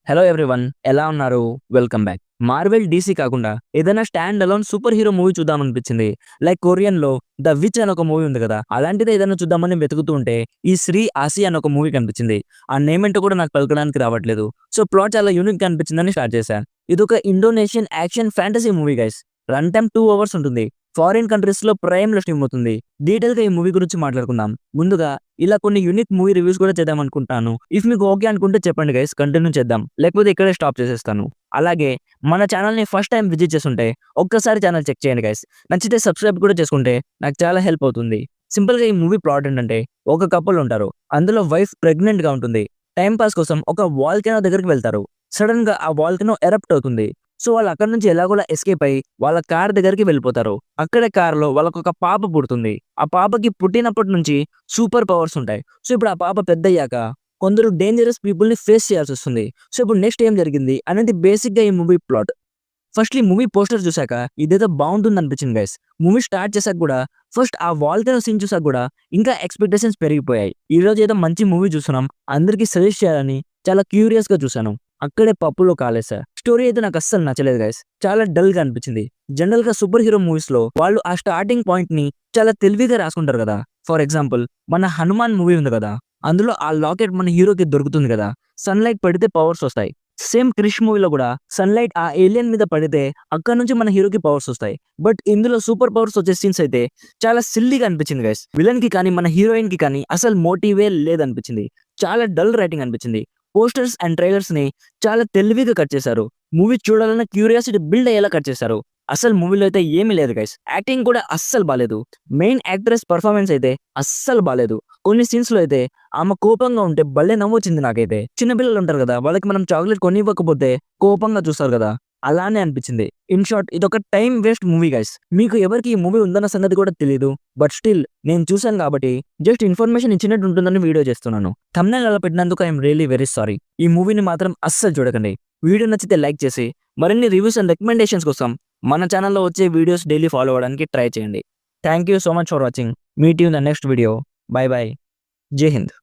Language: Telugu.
హలో ఎవ్రీవన్, ఎలా ఉన్నారు? Welcome back. మార్వెల్, డీసీ కాకుండా ఏదైనా stand alone super hero movie చూద్దామనిపించింది. లైక్ కొరియన్‌లో 'ద విచ్' అని ఒక మూవీ ఉంది కదా! అలాంటిదే ఏదైనా చూద్దామని వెతుకుతూ ఉంటే ఈ 'శ్రీ ఆసి' అని ఒక మూవీ కనిపించింది. ఆ నేమ్ ఏంటో కూడా నాకు పలకడానికి రావట్లేదు. సో ప్లాట్ చాలా యూనిక్‌గా అనిపించిందని స్టార్ట్ చేశా. ఇదొక Indonesian action fantasy movie guys. Run time 2 hours ఉంటుంది. ఫారిన్ కంట్రీస్‌లో ప్రైమ్‌లో స్ట్రీమ్ అవుతుంది. డీటెయిల్‌గా ఈ మూవీ గురించి మాట్లాడుకుందాం. ముందుగా ఇలా కొన్ని యూనిక్ మూవీ రివ్యూస్ కూడా చేద్దామనుకుంటున్నాను. ఇఫ్ మీకు ఓకే అనుకుంటే చెప్పండి గైస్, కంటిన్యూ చేద్దాం. లేకపోతే ఇక్కడే స్టాప్ చేసేస్తాను. అలాగే మన ఛానల్‌ని ఫస్ట్ టైమ్ విజిట్ చేసుంటే ఒక్కసారి ఛానల్ చెక్ చేయండి గైస్. నచ్చితే సబ్స్క్రైబ్ కూడా చేసుకుంటే నాకు చాలా హెల్ప్ అవుతుంది. సింపుల్‌గా ఈ మూవీ ప్లాట్ ఏంటంటే, ఒక కపుల్ ఉంటారు. అందులో వైఫ్ ప్రెగ్నెంట్‌గా ఉంటుంది. టైమ్ పాస్ కోసం ఒక వోల్కనో దగ్గరికి వెళ్తారు. సడెన్‌గా ఆ వోల్కనో ఎరప్ట్ అవుతుంది. సో వాళ్ళు అక్కడి నుంచి ఎలాగోలా ఎస్కేప్ అయ్యి వాళ్ళ కార్ దగ్గరికి వెళ్ళిపోతారు. అక్కడే కార్‌లో వాళ్ళకొక పాప పుడుతుంది. ఆ పాపకి పుట్టినప్పటి నుంచి సూపర్ పవర్స్ ఉంటాయి. సో ఇప్పుడు ఆ పాప పెద్దయ్యాక కొందరు డేంజరస్ పీపుల్‌ని ఫేస్ చేయాల్సొస్తుంది. సో ఇప్పుడు నెక్స్ట్ ఏం జరిగింది అనేది బేసిక్‌గా ఈ movie plot. Firstly movie poster చూసాక ఇదేదో బావుంటుందనిపించింది గైస్. మూవీ స్టార్ట్ చేసాక గూడా ఫస్ట్ ఆ వాల్కనో సీన్ చూసాక గూడా ఇంకా ఎక్స్‌పెక్టేషన్స్ పెరిగిపోయాయి. ఈరోజు ఏదో మంచి మూవీ చూస్తున్నాం, అందరికి సజెస్ట్ చేయాలని చాలా క్యూరియస్‌గా చూసాను. అక్కడే పప్పులో కాలేసా. స్టోరీ అయితే నాకు అస్సలు నచ్చలేదు గైస్. చాలా డల్‌గా అనిపించింది. జనరల్‌గా సూపర్ హీరో మూవీస్‌లో వాళ్ళు ఆ స్టార్టింగ్ పాయింట్‌ని చాలా తెలివిగా రాసుకుంటారు గదా! ఫర్ ఎగ్జాంపుల్ మన 'హనుమాన్' మూవీ ఉంది గదా! అందులో ఆ లాకెట్ మన హీరోకి దొరుకుతుంది గదా! సన్‌లైట్ పడితే పవర్స్ వస్తాయి. సేమ్ 'క్రిష్' మూవీలో గూడా సన్‌లైట్ ఆ ఏలియన్ మీద పడితే అక్కడి నుంచి మన హీరోకి పవర్స్ వస్తాయి. బట్ ఇందులో సూపర్ పవర్స్ వచ్చే సీన్స్ అయితే చాలా సిల్లీగా అనిపించింది గైస్. విలన్‌కి కానీ, మన హీరోయిన్‌కి కానీ అసలు మోటివే లేదనిపించింది. చాలా డల్ రైటింగ్ అనిపించింది. పోస్టర్స్ అండ్ ట్రైలర్స్‌ని చాలా తెలివిగా కట్ చేశారు. మూవీ చూడాలన్న క్యూరియాసిటీ బిల్డ్ అయ్యేలా కట్ చేశారు. అసలు మూవీలో అయితే ఏమీ లేదు గైస్. యాక్టింగ్ కూడా అస్సలు బాలేదు. మెయిన్ యాక్ట్రెస్ పెర్ఫార్మన్స్ అయితే అస్సలు బాలేదు. కొన్ని సీన్స్‌లో అయితే ఆమె కోపంగా ఉంటే భలే నవ్వొచ్చింది నాకైతే. చిన్న పిల్లలు ఉంటారు కదా! వాళ్ళకి మనం చాక్లేట్ కొనివ్వకపోతే కోపంగా చూస్తారు కదా! అలానే అనిపించింది. ఇన్ షార్ట్ ఇదొక టైమ్ వేస్ట్ మూవీ గైస్. మీకు ఎవరికీ ఈ మూవీ ఉందన్న సంగతి కూడా తెలీదు. బట్ స్టిల్ నేను చూసాను కాబట్టి జస్ట్ ఇన్ఫర్మేషన్ ఇచ్చినట్టు ఉంటుందని వీడియో చేస్తున్నాను. థంబ్‌నెయిల్ అలా పెట్టినందుకు I am really very sorry. ఈ మూవీని మాత్రం అస్సలు చూడకండి. వీడియో నచ్చితే లైక్ చేసి మరిన్ని రివ్యూస్ అండ్ రికమెండేషన్స్ కోసం మన ఛానల్‌లో వచ్చే వీడియోస్ డైలీ ఫాలో అవ్వడానికి ట్రై చేయండి. Thank you so much for watching. Meet you in the next video. By by. జై హింద్.